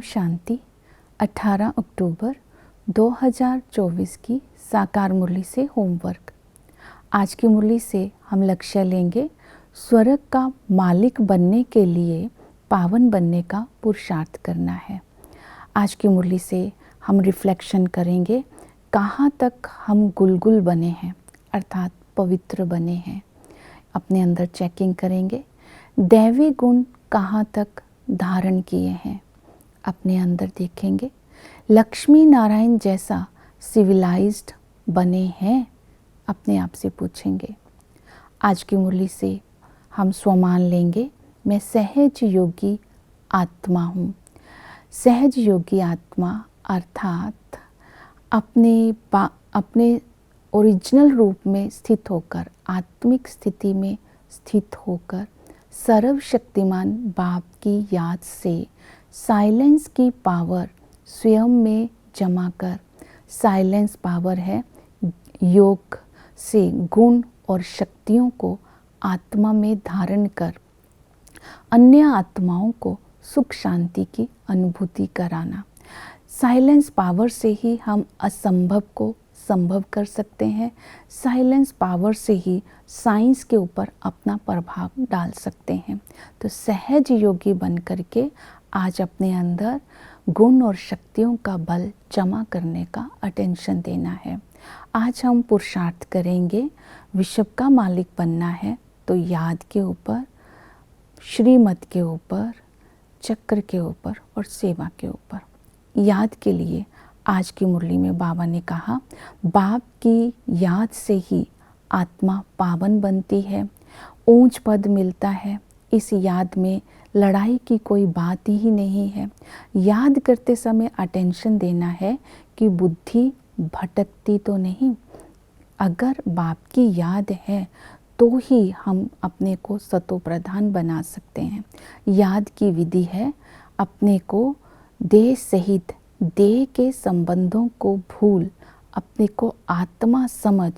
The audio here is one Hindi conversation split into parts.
शांति। 18 अक्टूबर 2024 की साकार मुरली से होमवर्क। आज की मुरली से हम लक्ष्य लेंगे स्वर्ग का मालिक बनने के लिए पावन बनने का पुरुषार्थ करना है। आज की मुरली से हम रिफ्लेक्शन करेंगे कहाँ तक हम गुलगुल बने हैं, अर्थात पवित्र बने हैं। अपने अंदर चेकिंग करेंगे, दैवी गुण कहाँ तक धारण किए हैं, अपने अंदर देखेंगे। लक्ष्मी नारायण जैसा सिविलाइज्ड बने हैं, अपने आप से पूछेंगे। आज की मुरली से हम स्वमान लेंगे, मैं सहज योगी आत्मा हूँ। सहज योगी आत्मा अर्थात अपने ओरिजिनल रूप में स्थित होकर, आत्मिक स्थिति में स्थित होकर, सर्वशक्तिमान बाप की याद से साइलेंस की पावर स्वयं में जमा कर, साइलेंस पावर है योग से गुण और शक्तियों को आत्मा में धारण कर अन्य आत्माओं को सुख शांति की अनुभूति कराना। साइलेंस पावर से ही हम असंभव को संभव कर सकते हैं। साइलेंस पावर से ही साइंस के ऊपर अपना प्रभाव डाल सकते हैं। तो सहज योगी बन करके आज अपने अंदर गुण और शक्तियों का बल जमा करने का अटेंशन देना है। आज हम पुरुषार्थ करेंगे, विश्व का मालिक बनना है तो याद के ऊपर, श्रीमत के ऊपर, चक्र के ऊपर और सेवा के ऊपर। याद के लिए आज की मुरली में बाबा ने कहा, बाप की याद से ही आत्मा पावन बनती है, ऊंच पद मिलता है। इस याद में लड़ाई की कोई बात ही नहीं है। याद करते समय अटेंशन देना है कि बुद्धि भटकती तो नहीं। अगर बाप की याद है तो ही हम अपने को सतो प्रधान बना सकते हैं। याद की विधि है अपने को देह सहित देह के संबंधों को भूल अपने को आत्मा समझ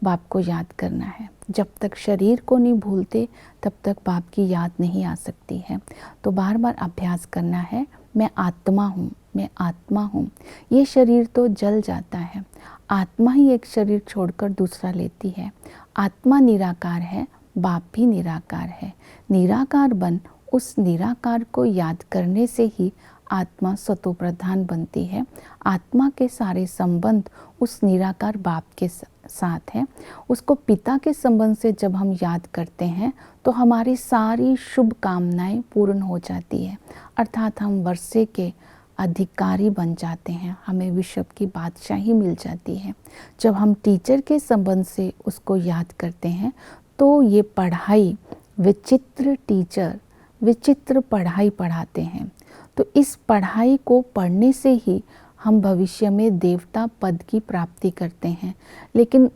बाप को याद करना है। जब तक शरीर को नहीं भूलते तब तक बाप की याद नहीं आ सकती है। तो बार बार अभ्यास करना है, मैं आत्मा हूँ, मैं आत्मा हूँ। ये शरीर तो जल जाता है, आत्मा ही एक शरीर छोड़कर दूसरा लेती है। आत्मा निराकार है, बाप भी निराकार है। निराकार बन उस निराकार को याद करने से ही आत्मा सतो प्रधान बनती है। आत्मा के सारे संबंध उस निराकार बाप के साथ है। उसको पिता के संबंध से जब हम याद करते हैं तो हमारी सारी शुभ कामनाएं पूर्ण हो जाती है, अर्थात हम वर्षे के अधिकारी बन जाते हैं, हमें विश्व की बादशाही मिल जाती है। जब हम टीचर के संबंध से उसको याद करते हैं तो ये पढ़ाई, विचित्र टीचर विचित्र पढ़ाई पढ़ाते हैं। तो इस पढ़ाई को पढ़ने से ही हम भविष्य में देवता पद की प्राप्ति करते हैं। लेकिन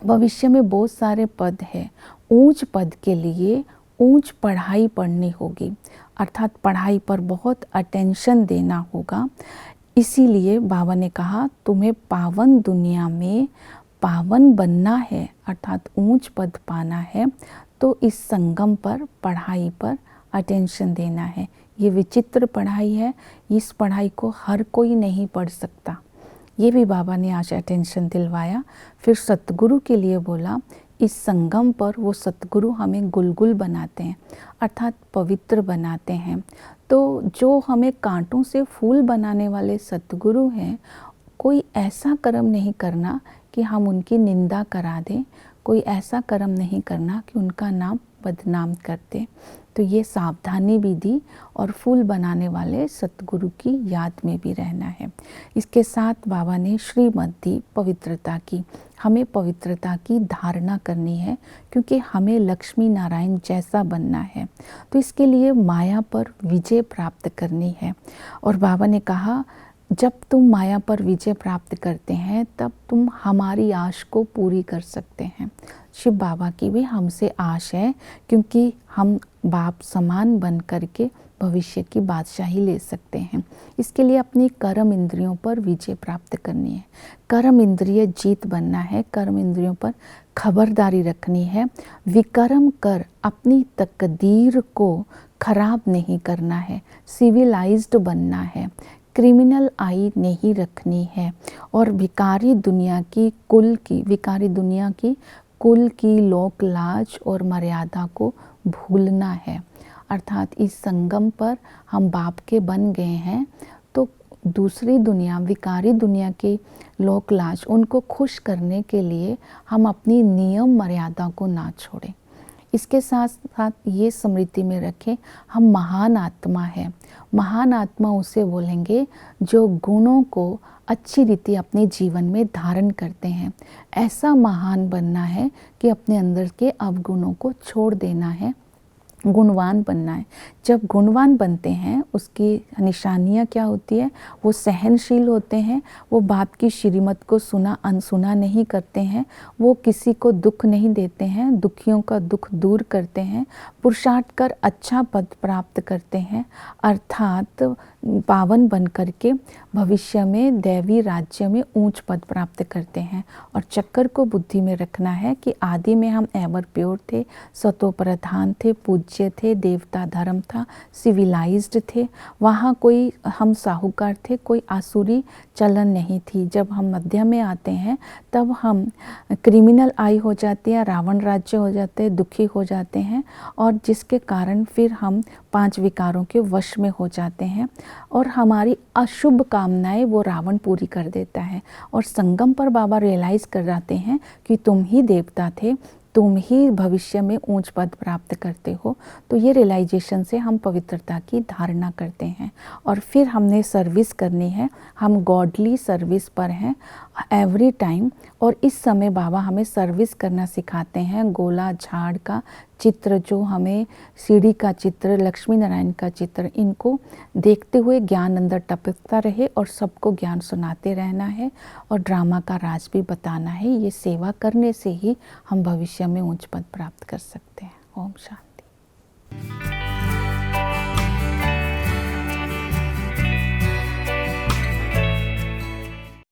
भविष्य में बहुत सारे पद हैं। ऊंच पद के लिए ऊंच पढ़ाई पढ़नी होगी, अर्थात पढ़ाई पर बहुत अटेंशन देना होगा। इसीलिए बाबा ने कहा, तुम्हें पावन दुनिया में पावन बनना है, अर्थात ऊंच पद पाना है, तो इस संगम पर, पढ़ाई पर अटेंशन देना है। ये विचित्र पढ़ाई है, इस पढ़ाई को हर कोई नहीं पढ़ सकता। ये भी बाबा ने आज अटेंशन दिलवाया। फिर सतगुरु के लिए बोला, इस संगम पर वो सतगुरु हमें गुलगुल बनाते हैं, अर्थात पवित्र बनाते हैं। तो जो हमें कांटों से फूल बनाने वाले सतगुरु हैं, कोई ऐसा कर्म नहीं करना कि हम उनकी निंदा करा दें, कोई ऐसा कर्म नहीं करना कि उनका नाम बदनाम कर दें। तो ये सावधानी भी दी और फूल बनाने वाले सतगुरु की याद में भी रहना है। इसके साथ बाबा ने श्रीमत दी पवित्रता की। हमें पवित्रता की धारणा करनी है क्योंकि हमें लक्ष्मी नारायण जैसा बनना है। तो इसके लिए माया पर विजय प्राप्त करनी है। और बाबा ने कहा, जब तुम माया पर विजय प्राप्त करते हैं तब तुम हमारी आश को पूरी कर सकते हैं। शिव बाबा की भी हमसे आश है क्योंकि हम बाप समान बन करके भविष्य की बादशाही ले सकते हैं। इसके लिए अपनी कर्म इंद्रियों पर विजय प्राप्त करनी है। कर्म इंद्रिय जीत बनना है, कर्म इंद्रियों पर खबरदारी रखनी है। विकर्म कर अपनी तकदीर को खराब नहीं करना है, सिविलाइज्ड बनना है, क्रिमिनल आई नहीं रखनी है और भिखारी दुनिया की कुल की लोक लाज और मर्यादा को भूलना है। अर्थात इस संगम पर हम बाप के बन गए हैं तो दूसरी दुनिया, विकारी दुनिया की लोक लाज, उनको खुश करने के लिए हम अपनी नियम मर्यादा को ना छोड़ें। इसके साथ साथ ये स्मृति में रखें, हम महान आत्मा है। महान आत्मा उसे बोलेंगे जो गुणों को अच्छी रीति अपने जीवन में धारण करते हैं। ऐसा महान बनना है कि अपने अंदर के अवगुणों को छोड़ देना है, गुणवान बनना है। जब गुणवान बनते हैं उसकी निशानियाँ क्या होती है, वो सहनशील होते हैं, वो बाप की श्रीमत को सुना अनसुना नहीं करते हैं, वो किसी को दुख नहीं देते हैं, दुखियों का दुख दूर करते हैं, पुरुषार्थ कर अच्छा पद प्राप्त करते हैं, अर्थात पावन बन करके भविष्य में दैवी राज्य में ऊंच पद प्राप्त करते हैं। और चक्कर को बुद्धि में रखना है कि आदि में हम एवर प्योर थे, सतो प्रधान थे, पूज्य थे, देवता धर्म था, सिविलाइज्ड थे, वहाँ कोई हम साहूकार थे, कोई आसुरी चलन नहीं थी। जब हम मध्य में आते हैं तब हम क्रिमिनल आई हो जाती है, रावण राज्य हो जाते हैं, दुखी हो जाते हैं और जिसके कारण फिर हम 5 विकारों के वश में हो जाते हैं और हमारी अशुभ कामनाएं वो रावण पूरी कर देता है। और संगम पर बाबा रियलाइज़ कर जाते हैं कि तुम ही देवता थे, तुम ही भविष्य में ऊंच पद प्राप्त करते हो। तो ये रियलाइजेशन से हम पवित्रता की धारणा करते हैं और फिर हमने सर्विस करनी है। हम गॉडली सर्विस पर हैं एवरी टाइम। और इस समय बाबा हमें सर्विस करना सिखाते हैं। गोला झाड़ का चित्र, जो हमें सीढ़ी का चित्र, लक्ष्मी नारायण का चित्र, इनको देखते हुए ज्ञान अंदर टपकता रहे और सबको ज्ञान सुनाते रहना है और ड्रामा का राज भी बताना है। ये सेवा करने से ही हम भविष्य में उच्च पद प्राप्त कर सकते हैं। ओम शांति।